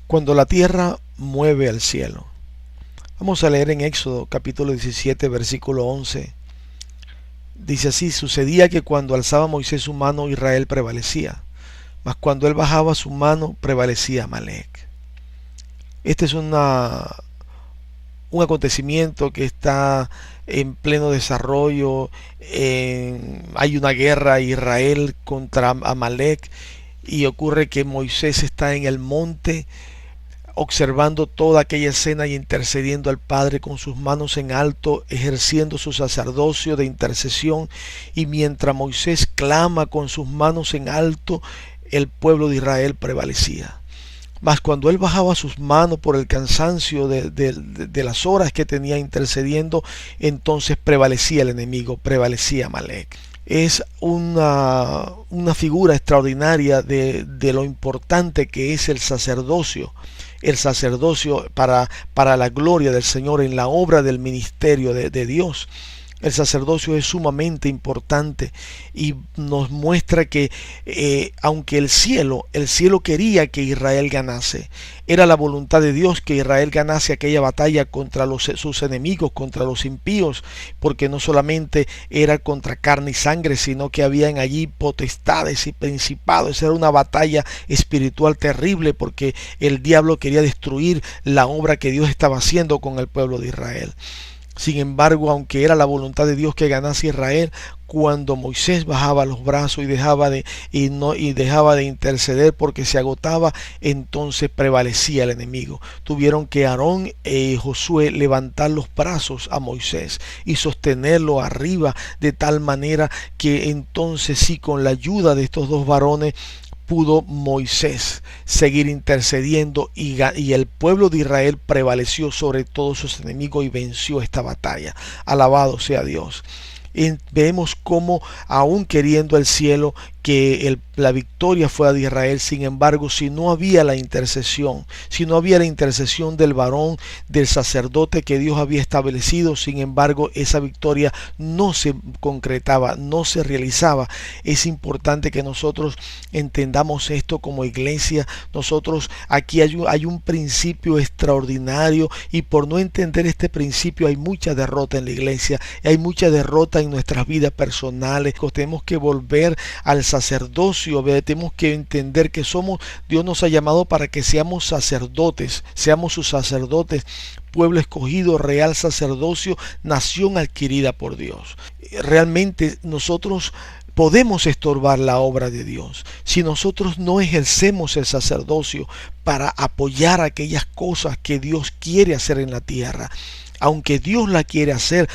Cuando la tierra mueve al cielo. Vamos a leer en Éxodo capítulo 17 versículo 11. Dice así: sucedía que cuando alzaba Moisés su mano, Israel prevalecía, mas cuando él bajaba su mano, prevalecía Amalec. Este es un acontecimiento que está en pleno desarrollo. Hay una guerra Israel contra Amalec, y ocurre que Moisés está en el monte observando toda aquella escena y intercediendo al Padre con sus manos en alto, ejerciendo su sacerdocio de intercesión. Y mientras Moisés clama con sus manos en alto, el pueblo de Israel prevalecía. Mas cuando él bajaba sus manos por el cansancio de las horas que tenía intercediendo, entonces prevalecía el enemigo, prevalecía Amalec. Es una figura extraordinaria de lo importante que es el sacerdocio para la gloria del Señor en la obra del ministerio de Dios. El sacerdocio es sumamente importante y nos muestra que aunque el cielo quería que Israel ganase, era la voluntad de Dios que Israel ganase aquella batalla contra sus enemigos, contra los impíos, porque no solamente era contra carne y sangre, sino que habían allí potestades y principados. Era una batalla espiritual terrible, porque el diablo quería destruir la obra que Dios estaba haciendo con el pueblo de Israel. Sin embargo, aunque era la voluntad de Dios que ganase Israel, cuando Moisés bajaba los brazos y dejaba de interceder porque se agotaba, entonces prevalecía el enemigo. Tuvieron que Aarón y Josué levantar los brazos a Moisés y sostenerlo arriba, de tal manera que entonces sí, con la ayuda de estos dos varones, pudo Moisés seguir intercediendo, y el pueblo de Israel prevaleció sobre todos sus enemigos y venció esta batalla. Alabado sea Dios. Y vemos cómo, aún queriendo el cielo que la victoria fuera de Israel, sin embargo, si no había la intercesión del varón, del sacerdote que Dios había establecido, sin embargo, esa victoria no se concretaba, no se realizaba. Es importante que nosotros entendamos esto como iglesia. Nosotros aquí hay un principio extraordinario, y por no entender este principio hay mucha derrota en la iglesia, hay mucha derrota en nuestras vidas personales. Tenemos que volver al sacerdocio. Tenemos que entender que Dios nos ha llamado para que seamos sacerdotes, seamos sus sacerdotes, pueblo escogido, real sacerdocio, nación adquirida por Dios. Realmente nosotros podemos estorbar la obra de Dios si nosotros no ejercemos el sacerdocio para apoyar aquellas cosas que Dios quiere hacer en la tierra. Aunque Dios la quiere hacer,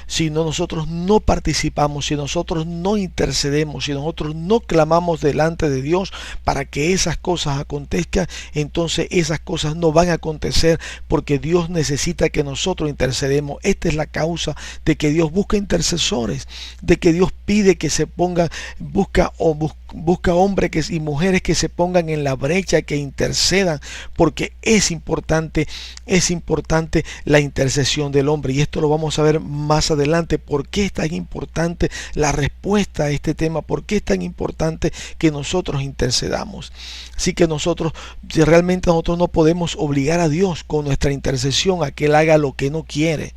si nosotros no participamos, si nosotros no intercedemos, si nosotros no clamamos delante de Dios para que esas cosas acontezcan, entonces esas cosas no van a acontecer, porque Dios necesita que nosotros intercedemos. Esta es la causa de que Dios busca intercesores, de que Dios pide que se pongan, busca hombres y mujeres que se pongan en la brecha, que intercedan, porque es importante la intercesión del hombre. Y esto lo vamos a ver más adelante, por qué es tan importante la respuesta a este tema, por qué es tan importante que nosotros intercedamos. Así que realmente nosotros no podemos obligar a Dios con nuestra intercesión a que Él haga lo que no quiere,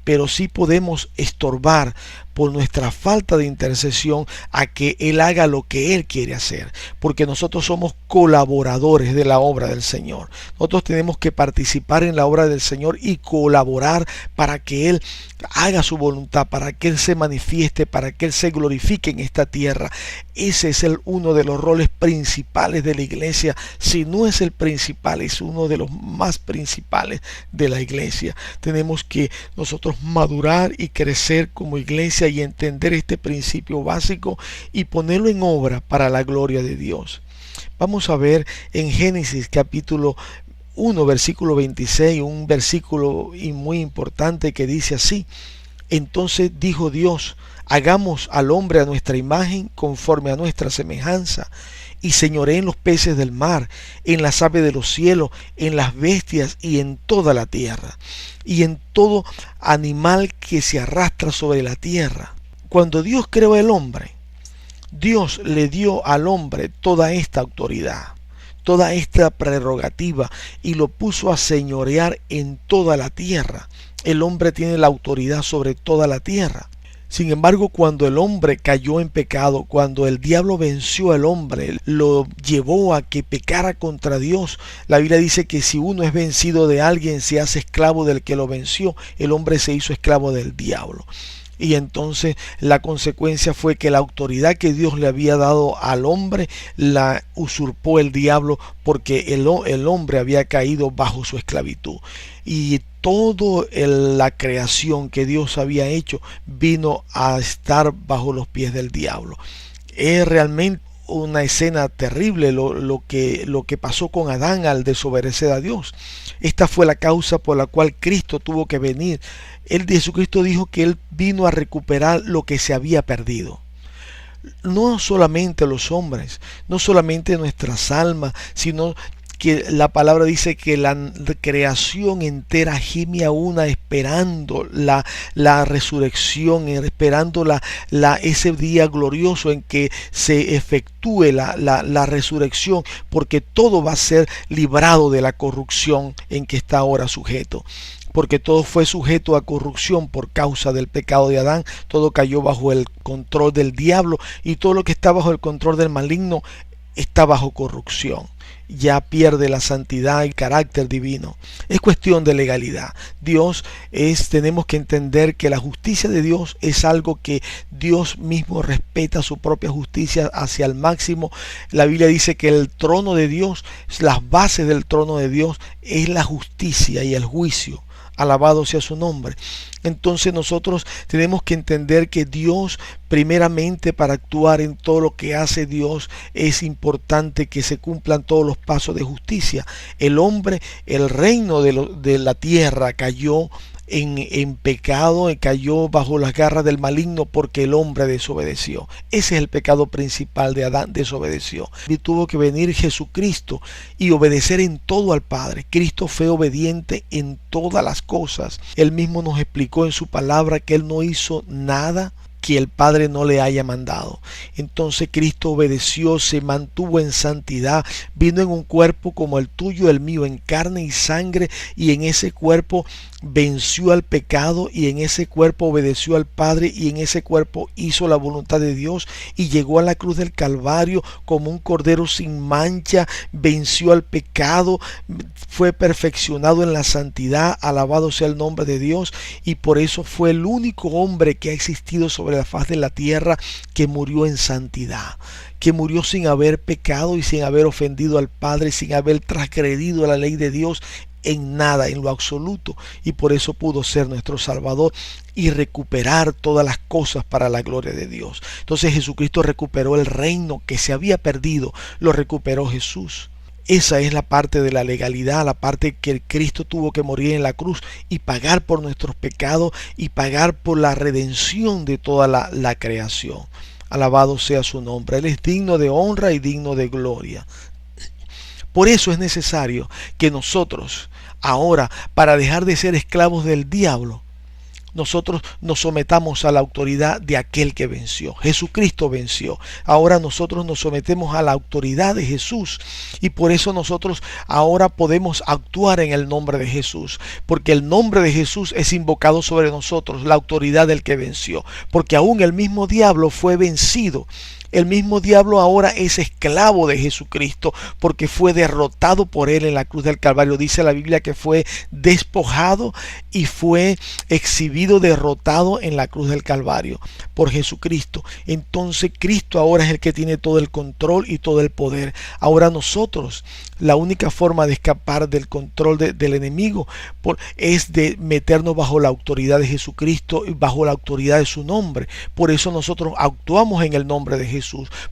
pero sí podemos estorbar por nuestra falta de intercesión a que Él haga lo que Él quiere hacer, porque nosotros somos colaboradores de la obra del Señor. Nosotros tenemos que participar en la obra del Señor y colaborar para que Él haga su voluntad, para que Él se manifieste, para que Él se glorifique en esta tierra. Ese es uno de los roles principales de la iglesia. Si no es el principal, es uno de los más principales de la iglesia. Tenemos que nosotros madurar y crecer como iglesia y entender este principio básico y ponerlo en obra para la gloria de Dios. Vamos a ver en Génesis capítulo 1 versículo 26, un versículo muy importante que dice así: entonces dijo Dios, hagamos al hombre a nuestra imagen, conforme a nuestra semejanza, y señoree en los peces del mar, en las aves de los cielos, en las bestias y en toda la tierra, y en todo animal que se arrastra sobre la tierra. Cuando Dios creó al hombre, Dios le dio al hombre toda esta autoridad, toda esta prerrogativa y lo puso a señorear en toda la tierra. El hombre tiene la autoridad sobre toda la tierra. Sin embargo, cuando el hombre cayó en pecado, cuando el diablo venció al hombre, lo llevó a que pecara contra Dios, la Biblia dice que si uno es vencido de alguien, se hace esclavo del que lo venció. El hombre se hizo esclavo del diablo. Y entonces la consecuencia fue que la autoridad que Dios le había dado al hombre la usurpó el diablo, porque el hombre había caído bajo su esclavitud. Y toda la creación que Dios había hecho vino a estar bajo los pies del diablo. Es realmente una escena terrible lo que pasó con Adán al desobedecer a Dios. Esta fue la causa por la cual Cristo tuvo que venir. Jesucristo dijo que Él vino a recuperar lo que se había perdido. No solamente los hombres, no solamente nuestras almas, sino que la palabra dice que la creación entera gime a una esperando la resurrección, esperando ese día glorioso en que se efectúe la resurrección, porque todo va a ser librado de la corrupción en que está ahora sujeto. Porque todo fue sujeto a corrupción por causa del pecado de Adán, todo cayó bajo el control del diablo, y todo lo que está bajo el control del maligno está bajo corrupción. Ya pierde la santidad y carácter divino. Es cuestión de legalidad. Tenemos que entender que la justicia de Dios es algo que Dios mismo respeta, su propia justicia hacia el máximo. La Biblia dice que el trono de Dios, las bases del trono de Dios es la justicia y el juicio. Alabado sea su nombre. Entonces nosotros tenemos que entender que Dios, primeramente, para actuar en todo lo que hace Dios, es importante que se cumplan todos los pasos de justicia. El hombre, el reino de la tierra cayó en pecado, cayó bajo las garras del maligno porque el hombre desobedeció. Ese es el pecado principal de Adán, desobedeció. Y tuvo que venir Jesucristo y obedecer en todo al Padre. Cristo fue obediente en todas las cosas. Él mismo nos explicó en su palabra que Él no hizo nada que el Padre no le haya mandado. Entonces Cristo obedeció, se mantuvo en santidad, vino en un cuerpo como el tuyo, el mío, en carne y sangre, y en ese cuerpo venció al pecado, y en ese cuerpo obedeció al Padre, y en ese cuerpo hizo la voluntad de Dios, y llegó a la cruz del Calvario como un cordero sin mancha, venció al pecado, fue perfeccionado en la santidad, alabado sea el nombre de Dios, y por eso fue el único hombre que ha existido sobre la faz de la tierra que murió en santidad, que murió sin haber pecado y sin haber ofendido al Padre, sin haber transgredido la ley de Dios en nada, en lo absoluto, y por eso pudo ser nuestro Salvador y recuperar todas las cosas para la gloria de Dios. Entonces Jesucristo recuperó el reino que se había perdido, lo recuperó Jesús. Esa es la parte de la legalidad, la parte que Cristo tuvo que morir en la cruz y pagar por nuestros pecados y pagar por la redención de toda la creación. Alabado sea su nombre. Él es digno de honra y digno de gloria. Por eso es necesario que nosotros, ahora, para dejar de ser esclavos del diablo, nosotros nos sometamos a la autoridad de aquel que venció. Jesucristo venció. Ahora nosotros nos sometemos a la autoridad de Jesús, y por eso nosotros ahora podemos actuar en el nombre de Jesús, porque el nombre de Jesús es invocado sobre nosotros, la autoridad del que venció, porque aún el mismo diablo fue vencido. El mismo diablo ahora es esclavo de Jesucristo porque fue derrotado por él en la cruz del Calvario. Dice la Biblia que fue despojado y fue exhibido, derrotado en la cruz del Calvario por Jesucristo. Entonces Cristo ahora es el que tiene todo el control y todo el poder. Ahora nosotros, la única forma de escapar del control del enemigo es de meternos bajo la autoridad de Jesucristo y bajo la autoridad de su nombre. Por eso nosotros actuamos en el nombre de Jesús.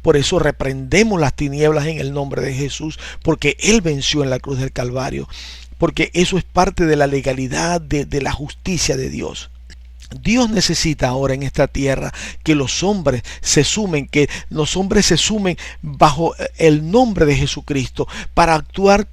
Por eso reprendemos las tinieblas en el nombre de Jesús, porque Él venció en la cruz del Calvario. Porque eso es parte de la legalidad, de la justicia de Dios. Dios necesita ahora en esta tierra que los hombres se sumen, bajo el nombre de Jesucristo para actuar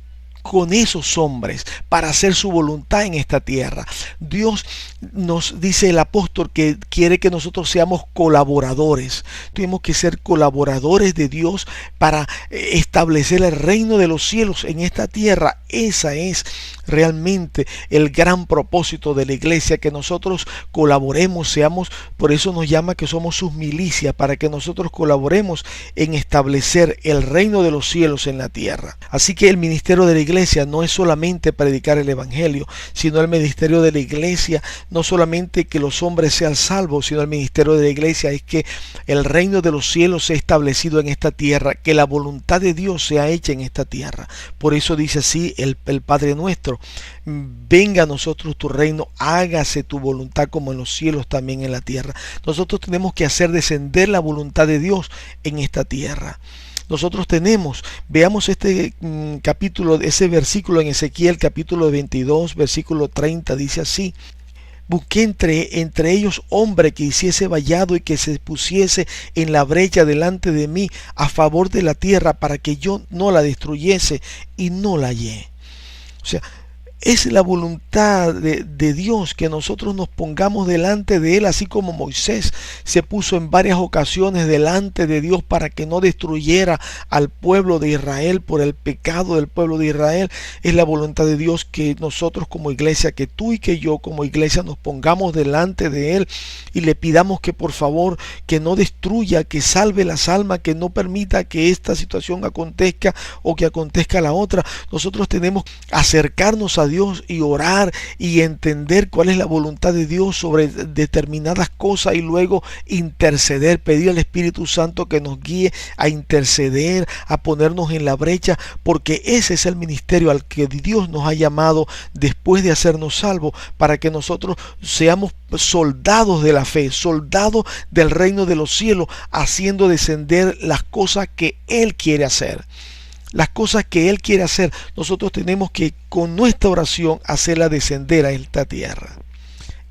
con esos hombres para hacer su voluntad en esta tierra. Dios nos dice el apóstol que quiere que nosotros seamos colaboradores. Tenemos que ser colaboradores de Dios para establecer el reino de los cielos en esta tierra. Esa es realmente el gran propósito de la iglesia, que nosotros colaboremos, seamos, por eso nos llama que somos sus milicias, para que nosotros colaboremos en establecer el reino de los cielos en la tierra. Así que el ministerio de la iglesia no es solamente predicar el evangelio, sino el ministerio de la iglesia no solamente que los hombres sean salvos, sino el ministerio de la iglesia es que el reino de los cielos sea establecido en esta tierra, que la voluntad de Dios sea hecha en esta tierra. Por eso dice así el Padre nuestro: venga a nosotros tu reino, hágase tu voluntad como en los cielos, también en la tierra. Nosotros tenemos que hacer descender la voluntad de Dios en esta tierra. Nosotros tenemos, veamos este capítulo, ese versículo en Ezequiel capítulo 22, versículo 30, dice así: busqué entre ellos hombre que hiciese vallado y que se pusiese en la brecha delante de mí a favor de la tierra, para que yo no la destruyese, y no la hallé. O sea, es la voluntad de Dios que nosotros nos pongamos delante de Él, así como Moisés se puso en varias ocasiones delante de Dios para que no destruyera al pueblo de Israel por el pecado del pueblo de Israel. Es la voluntad de Dios que nosotros como iglesia, que tú y que yo como iglesia nos pongamos delante de Él y le pidamos que por favor que no destruya, que salve las almas, que no permita que esta situación acontezca o que acontezca la otra. Nosotros tenemos que acercarnos a Dios y orar y entender cuál es la voluntad de Dios sobre determinadas cosas, y luego interceder, pedir al Espíritu Santo que nos guíe a interceder, a ponernos en la brecha, porque ese es el ministerio al que Dios nos ha llamado después de hacernos salvos, para que nosotros seamos soldados de la fe, soldados del reino de los cielos, haciendo descender las cosas que Él quiere hacer. Las cosas que Él quiere hacer, nosotros tenemos que con nuestra oración hacerla descender a esta tierra.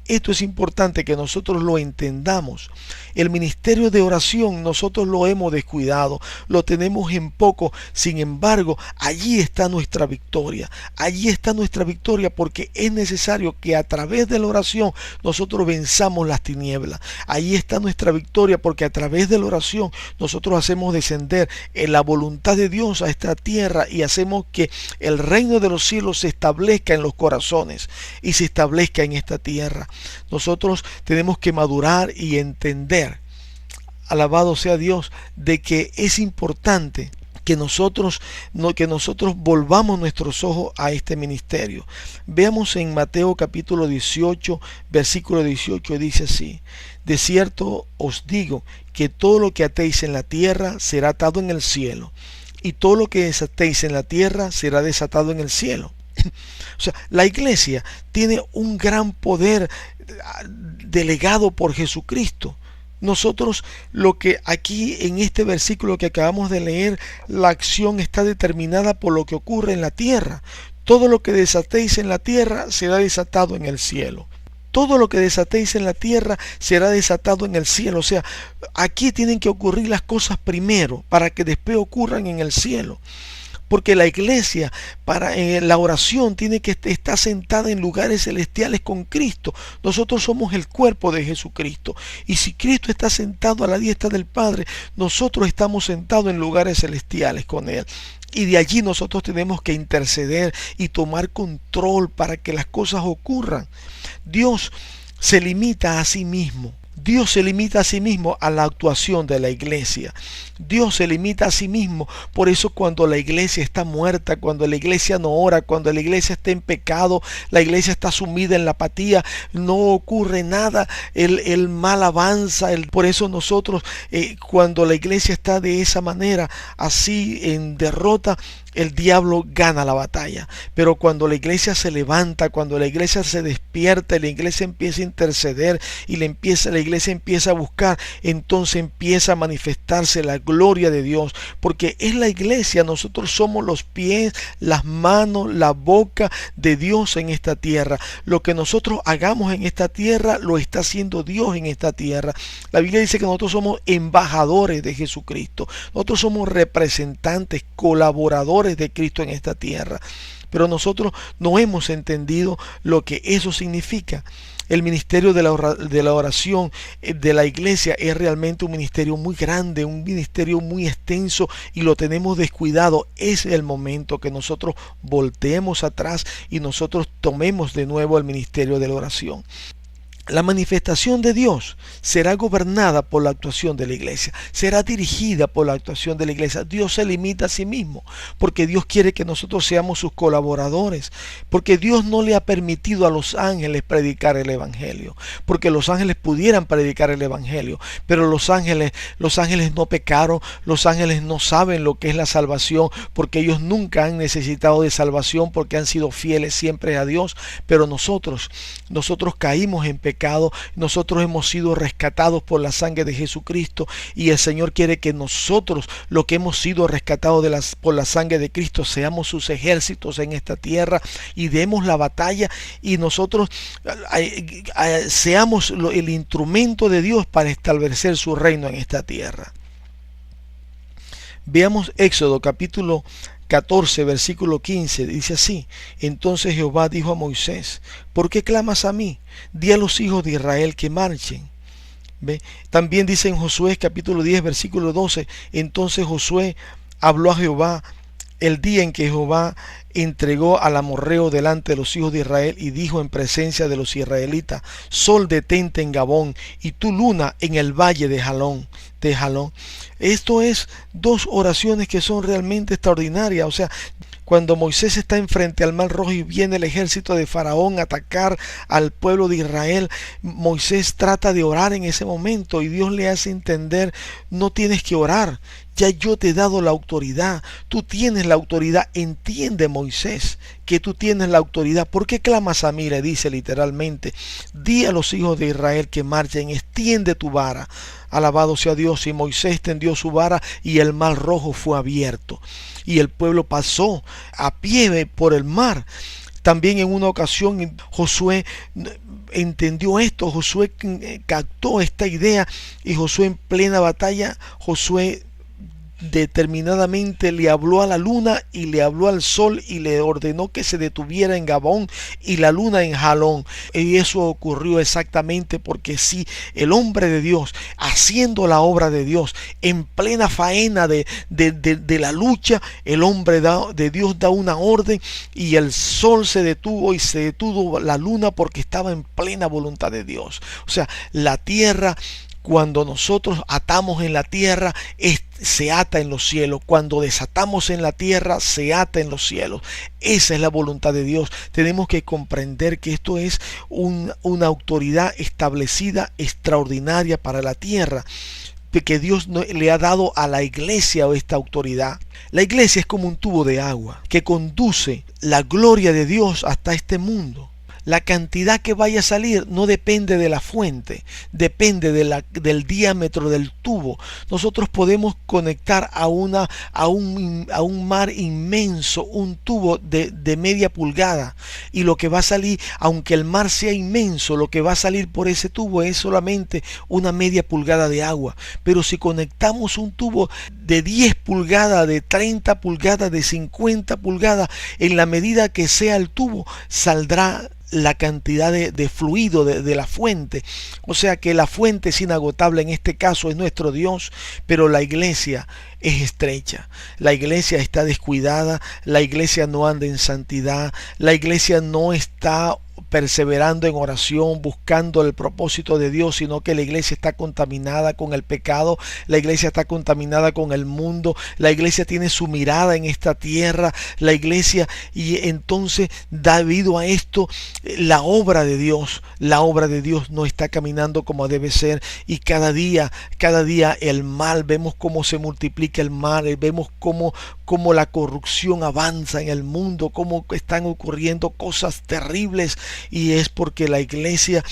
Esto es importante que nosotros lo entendamos. El ministerio de oración nosotros lo hemos descuidado, lo tenemos en poco. Sin embargo, allí está nuestra victoria. Allí está nuestra victoria, porque es necesario que a través de la oración nosotros venzamos las tinieblas. Allí está nuestra victoria, porque a través de la oración nosotros hacemos descender en la voluntad de Dios a esta tierra y hacemos que el reino de los cielos se establezca en los corazones y se establezca en esta tierra. Nosotros tenemos que madurar y entender, alabado sea Dios, de que es importante que nosotros volvamos nuestros ojos a este ministerio. Veamos en Mateo capítulo 18, versículo 18, dice así: de cierto os digo que todo lo que atéis en la tierra será atado en el cielo, y todo lo que desatéis en la tierra será desatado en el cielo. O sea, la iglesia tiene un gran poder delegado por Jesucristo. Nosotros, lo que aquí en este versículo que acabamos de leer, la acción está determinada por lo que ocurre en la tierra. Todo lo que desatéis en la tierra será desatado en el cielo. Todo lo que desatéis en la tierra será desatado en el cielo. O sea, aquí tienen que ocurrir las cosas primero para que después ocurran en el cielo. Porque la iglesia, para la oración, tiene que estar sentada en lugares celestiales con Cristo. Nosotros somos el cuerpo de Jesucristo. Y si Cristo está sentado a la diestra del Padre, nosotros estamos sentados en lugares celestiales con Él. Y de allí nosotros tenemos que interceder y tomar control para que las cosas ocurran. Dios se limita a sí mismo. Dios se limita a sí mismo a la actuación de la iglesia. Dios se limita a sí mismo. Por eso cuando la iglesia está muerta, cuando la iglesia no ora, cuando la iglesia está en pecado, la iglesia está sumida en la apatía, no ocurre nada, el mal avanza. Por eso nosotros, cuando la iglesia está de esa manera, así en derrota, el diablo gana la batalla. Pero cuando la iglesia se levanta, cuando la iglesia se despierta, la iglesia empieza a interceder y la iglesia empieza a buscar, entonces empieza a manifestarse la gloria de Dios, porque es la iglesia, nosotros somos los pies, las manos, la boca de Dios en esta tierra. Lo que nosotros hagamos en esta tierra lo está haciendo Dios en esta tierra. La Biblia dice que nosotros somos embajadores de Jesucristo, nosotros somos representantes, colaboradores colaboradores de Cristo en esta tierra. Pero nosotros no hemos entendido lo que eso significa. El ministerio de la oración de la iglesia es realmente un ministerio muy grande, un ministerio muy extenso, y lo tenemos descuidado. Es el momento que nosotros volteemos atrás y nosotros tomemos de nuevo el ministerio de la oración. La manifestación de Dios será gobernada por la actuación de la iglesia, será dirigida por la actuación de la iglesia. Dios se limita a sí mismo, porque Dios quiere que nosotros seamos sus colaboradores, porque Dios no le ha permitido a los ángeles predicar el evangelio, porque los ángeles pudieran predicar el evangelio, pero los ángeles no pecaron, los ángeles no saben lo que es la salvación, porque ellos nunca han necesitado de salvación, porque han sido fieles siempre a Dios. Pero nosotros caímos en pecado. Nosotros hemos sido rescatados por la sangre de Jesucristo, y el Señor quiere que nosotros, los que hemos sido rescatados por la sangre de Cristo, seamos sus ejércitos en esta tierra y demos la batalla, y nosotros seamos el instrumento de Dios para establecer su reino en esta tierra. Veamos Éxodo capítulo 14, versículo 15, dice así: Entonces Jehová dijo a Moisés: ¿Por qué clamas a mí? Di a los hijos de Israel que marchen. ¿Ve? También dice en Josué capítulo 10, versículo 12: Entonces Josué habló a Jehová el día en que Jehová entregó al amorreo delante de los hijos de Israel, y dijo en presencia de los israelitas: Sol, detente en Gabón, y tu luna en el valle de Jalón. Esto es dos oraciones que son realmente extraordinarias. O sea, cuando Moisés está enfrente al Mar Rojo y viene el ejército de Faraón a atacar al pueblo de Israel, Moisés trata de orar en ese momento, y Dios le hace entender: no tienes que orar, ya yo te he dado la autoridad, tú tienes la autoridad. Entiende, Moisés, que tú tienes la autoridad. ¿Por qué clamas a mí? Le dice literalmente. Di a los hijos de Israel que marchen, extiende tu vara. Alabado sea Dios. Y Moisés tendió su vara, y el Mar Rojo fue abierto, y el pueblo pasó a pie por el mar. También en una ocasión Josué entendió esto, Josué captó esta idea, y Josué en plena batalla, Josué determinadamente le habló a la luna y le habló al sol, y le ordenó que se detuviera en Gabón y la luna en Jalón. Y eso ocurrió exactamente porque sí, el hombre de Dios, haciendo la obra de Dios, en plena faena de la lucha, el hombre de Dios da una orden, y el sol se detuvo, y se detuvo la luna, porque estaba en plena voluntad de Dios. O sea, la tierra, cuando nosotros atamos en la tierra, se ata en los cielos. Cuando desatamos en la tierra, se ata en los cielos. Esa es la voluntad de Dios. Tenemos que comprender que esto es una autoridad establecida, extraordinaria para la tierra, que Dios le ha dado a la iglesia esta autoridad. La iglesia es como un tubo de agua que conduce la gloria de Dios hasta este mundo. La cantidad que vaya a salir no depende de la fuente, depende del diámetro del tubo. Nosotros podemos conectar a un mar inmenso un tubo de media pulgada, y lo que va a salir, aunque el mar sea inmenso, lo que va a salir por ese tubo es solamente una media pulgada de agua. Pero si conectamos un tubo de 10 pulgadas, de 30 pulgadas, de 50 pulgadas, en la medida que sea el tubo, saldrá la cantidad de fluido de la fuente. O sea que la fuente es inagotable. En este caso es nuestro Dios, pero la iglesia es estrecha, la iglesia está descuidada, la iglesia no anda en santidad, la iglesia no está perseverando en oración, buscando el propósito de Dios, sino que la iglesia está contaminada con el pecado, la iglesia está contaminada con el mundo, la iglesia tiene su mirada en esta tierra, la iglesia, y entonces debido a esto la obra de Dios no está caminando como debe ser, y cada día el mal, vemos cómo se multiplica el mal, vemos cómo la corrupción avanza en el mundo, cómo están ocurriendo cosas terribles, y es porque la iglesia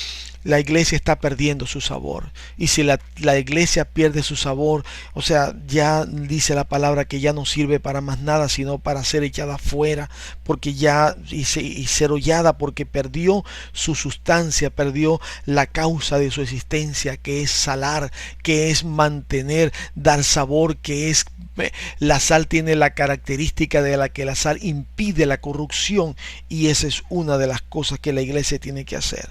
la iglesia está perdiendo su sabor. Y si la iglesia pierde su sabor, o sea, ya dice la palabra que ya no sirve para más nada, sino para ser echada fuera, porque ya y ser hollada, porque perdió su sustancia, perdió la causa de su existencia, que es salar, que es mantener, dar sabor, que es la sal tiene la característica de la que la sal impide la corrupción, y esa es una de las cosas que la iglesia tiene que hacer.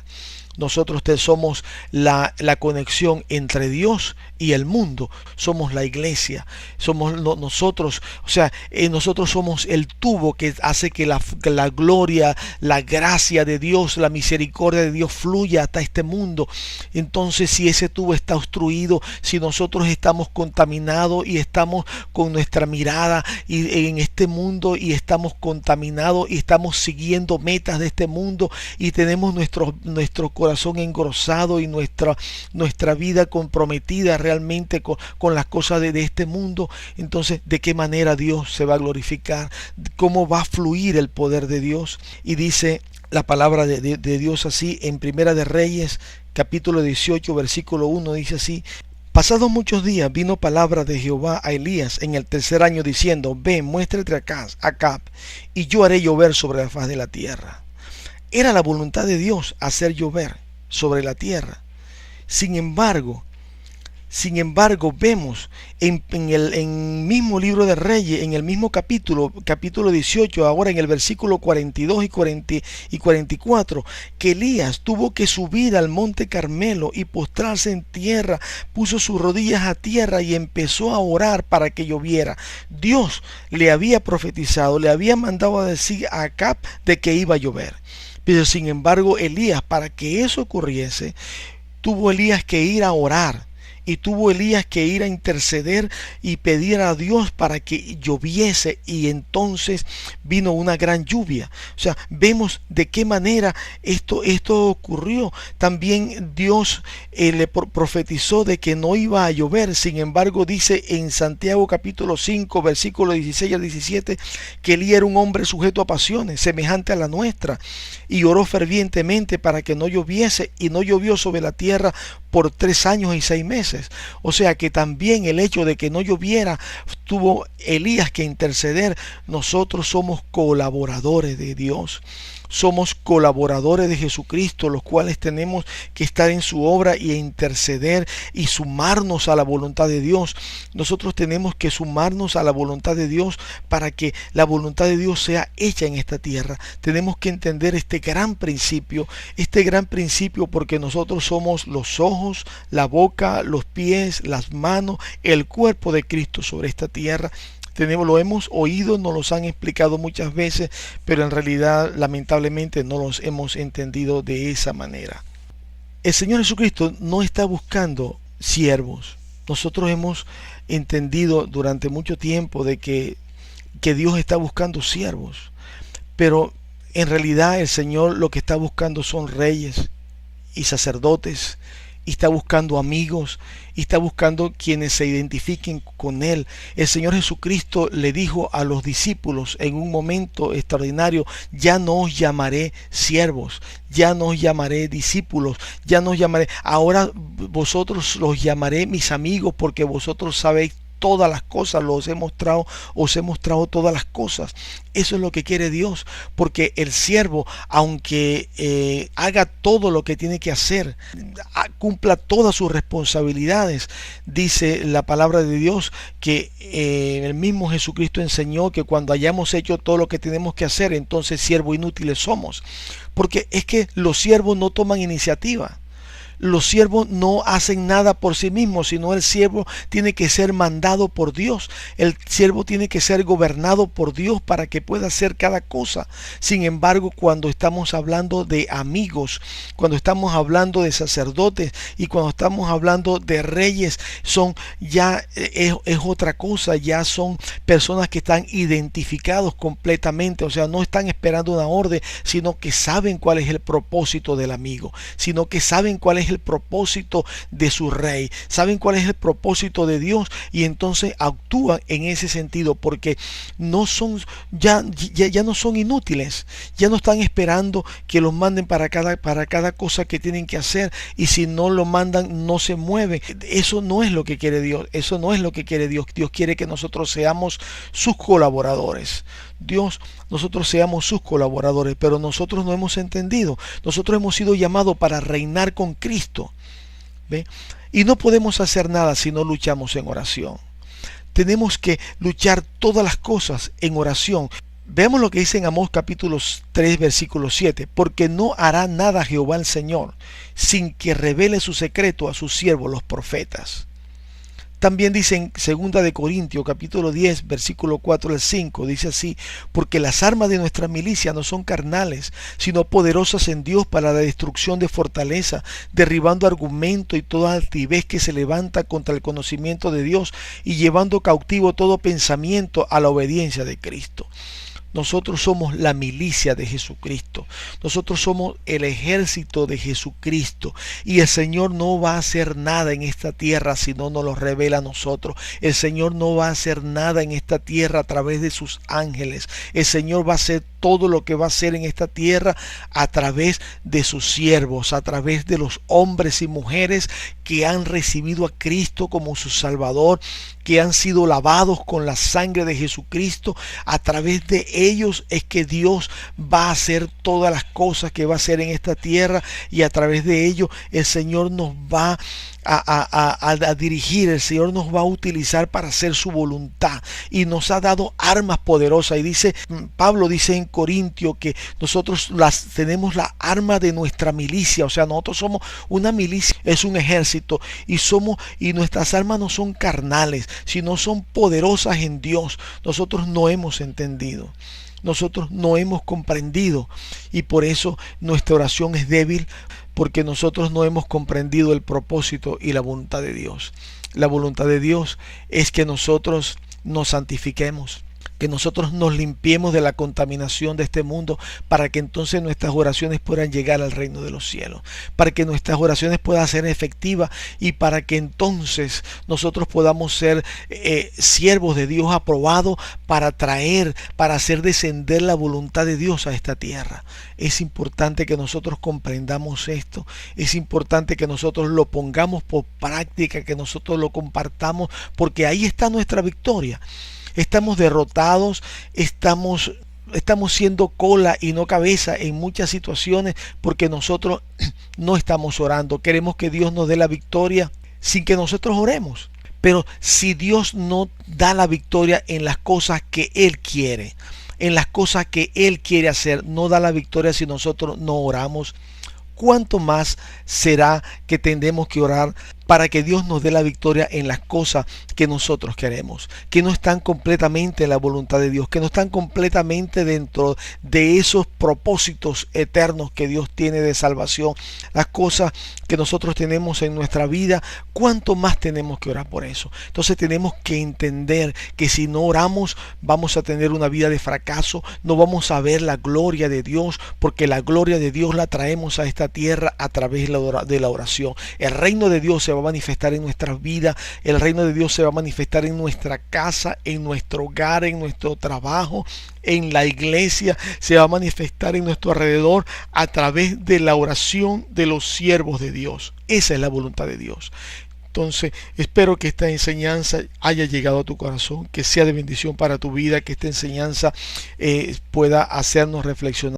Nosotros somos la conexión entre Dios y el mundo. Somos la iglesia. Somos nosotros. O sea, nosotros somos el tubo que hace que la gloria, la gracia de Dios, la misericordia de Dios fluya hasta este mundo. Entonces, si ese tubo está obstruido, si nosotros estamos contaminados y estamos con nuestra mirada en este mundo y estamos contaminados y estamos siguiendo metas de este mundo y tenemos nuestro corazón engrosado y nuestra vida comprometida realmente con las cosas de este mundo, entonces ¿de qué manera Dios se va a glorificar? ¿Cómo va a fluir el poder de Dios? Y dice la palabra de Dios así en Primera de Reyes capítulo 18 versículo 1, dice así: Pasados muchos días vino palabra de Jehová a Elías en el tercer año diciendo: Ven, muéstrate a Acab, y yo haré llover sobre la faz de la tierra. Era la voluntad de Dios hacer llover sobre la tierra. Sin embargo, vemos en el mismo libro de Reyes, en el mismo capítulo 18, ahora en el versículo 42 y 44, que Elías tuvo que subir al monte Carmelo y postrarse en tierra, puso sus rodillas a tierra y empezó a orar para que lloviera. Dios le había profetizado, le había mandado a decir a Acab de que iba a llover. Pero sin embargo, Elías, para que eso ocurriese, tuvo Elías que ir a orar. Y tuvo Elías que ir a interceder y pedir a Dios para que lloviese, y entonces vino una gran lluvia. O sea, vemos de qué manera esto ocurrió. También Dios le profetizó de que no iba a llover. Sin embargo, dice en Santiago capítulo 5 versículo 16 al 17 que Elías era un hombre sujeto a pasiones semejante a la nuestra, y oró fervientemente para que no lloviese, y no llovió sobre la tierra por 3 años y 6 meses. O sea que también el hecho de que no lloviera, tuvo Elías que interceder. Nosotros somos colaboradores de Dios. Somos colaboradores de Jesucristo, los cuales tenemos que estar en su obra y interceder y sumarnos a la voluntad de Dios. Nosotros tenemos que sumarnos a la voluntad de Dios para que la voluntad de Dios sea hecha en esta tierra. Tenemos que entender este gran principio porque nosotros somos los ojos, la boca, los pies, las manos, el cuerpo de Cristo sobre esta tierra. Lo hemos oído, nos los han explicado muchas veces, pero en realidad lamentablemente no los hemos entendido de esa manera. El Señor Jesucristo no está buscando siervos. Nosotros hemos entendido durante mucho tiempo de que Dios está buscando siervos, pero en realidad el Señor lo que está buscando son reyes y sacerdotes, y está buscando amigos, y está buscando quienes se identifiquen con Él. El Señor Jesucristo le dijo a los discípulos en un momento extraordinario: ya no os llamaré siervos, ya no os llamaré discípulos, ya no os llamaré, ahora vosotros los llamaré mis amigos, porque vosotros sabéis todas las cosas, os he mostrado todas las cosas. Eso es lo que quiere Dios, porque el siervo, aunque haga todo lo que tiene que hacer, cumpla todas sus responsabilidades, dice la palabra de Dios que el mismo Jesucristo enseñó que cuando hayamos hecho todo lo que tenemos que hacer, entonces siervos inútiles somos, porque es que los siervos no toman iniciativa. Los siervos no hacen nada por sí mismos, sino el siervo tiene que ser mandado por Dios. El siervo tiene que ser gobernado por Dios para que pueda hacer cada cosa. Sin embargo, cuando estamos hablando de amigos, cuando estamos hablando de sacerdotes y cuando estamos hablando de reyes, es otra cosa. Ya son personas que están identificados completamente. O sea, no están esperando una orden, sino que saben cuál es el propósito del amigo, sino que saben cuál es el propósito de su rey, saben cuál es el propósito de Dios, y entonces actúan en ese sentido, porque no son ya no son inútiles, ya no están esperando que los manden para cada cosa que tienen que hacer, y si no lo mandan no se mueven. Eso no es lo que quiere Dios, eso no es lo que quiere Dios. Dios quiere que nosotros seamos sus colaboradores. Nosotros seamos sus colaboradores, pero nosotros no hemos entendido. Nosotros hemos sido llamados para reinar con Cristo, ¿ve? Y no podemos hacer nada si no luchamos en oración. Tenemos que luchar todas las cosas en oración. Veamos lo que dice en Amós capítulo 3 versículo 7. Porque no hará nada Jehová el Señor sin que revele su secreto a sus siervos los profetas. También dice en 2 de Corintios capítulo 10 versículo 4 al 5, dice así: porque las armas de nuestra milicia no son carnales, sino poderosas en Dios para la destrucción de fortaleza, derribando argumento y toda altivez que se levanta contra el conocimiento de Dios, y llevando cautivo todo pensamiento a la obediencia de Cristo. Nosotros somos la milicia de Jesucristo. Nosotros somos el ejército de Jesucristo. Y el Señor no va a hacer nada en esta tierra si no nos lo revela a nosotros. El Señor no va a hacer nada en esta tierra a través de sus ángeles. El Señor va a hacer todo lo que va a hacer en esta tierra a través de sus siervos, a través de los hombres y mujeres que han recibido a Cristo como su Salvador, que han sido lavados con la sangre de Jesucristo. A través de ellos es que Dios va a hacer todas las cosas que va a hacer en esta tierra, y a través de ellos el Señor nos va a dirigir, el Señor nos va a utilizar para hacer su voluntad, y nos ha dado armas poderosas. Y Pablo dice en Corintio que nosotros tenemos la arma de nuestra milicia, o sea, nosotros somos una milicia, es un ejército, y nuestras armas no son carnales, sino son poderosas en Dios. Nosotros no hemos entendido, nosotros no hemos comprendido, y por eso nuestra oración es débil, porque nosotros no hemos comprendido el propósito y la voluntad de Dios. La voluntad de Dios es que nosotros nos santifiquemos, que nosotros nos limpiemos de la contaminación de este mundo, para que entonces nuestras oraciones puedan llegar al reino de los cielos, para que nuestras oraciones puedan ser efectivas, y para que entonces nosotros podamos ser siervos de Dios aprobados para hacer descender la voluntad de Dios a esta tierra. Es importante que nosotros comprendamos esto, es importante que nosotros lo pongamos por práctica, que nosotros lo compartamos, porque ahí está nuestra victoria. Estamos derrotados, estamos siendo cola y no cabeza en muchas situaciones, porque nosotros no estamos orando. Queremos que Dios nos dé la victoria sin que nosotros oremos. Pero si Dios no da la victoria en las cosas que Él quiere, en las cosas que Él quiere hacer, no da la victoria si nosotros no oramos, ¿cuánto más será que tendremos que orar para que Dios nos dé la victoria en las cosas que nosotros queremos, que no están completamente en la voluntad de Dios, que no están completamente dentro de esos propósitos eternos que Dios tiene de salvación, las cosas que nosotros tenemos en nuestra vida? ¿Cuánto más tenemos que orar por eso? Entonces tenemos que entender que si no oramos vamos a tener una vida de fracaso, no vamos a ver la gloria de Dios, porque la gloria de Dios la traemos a esta tierra a través de la oración. El reino de Dios se va a manifestar en nuestras vidas, el reino de Dios se va a manifestar en nuestra casa, en nuestro hogar, en nuestro trabajo, en la iglesia, se va a manifestar en nuestro alrededor a través de la oración de los siervos de Dios. Esa es la voluntad de Dios. Entonces, espero que esta enseñanza haya llegado a tu corazón, que sea de bendición para tu vida, que esta enseñanza pueda hacernos reflexionar.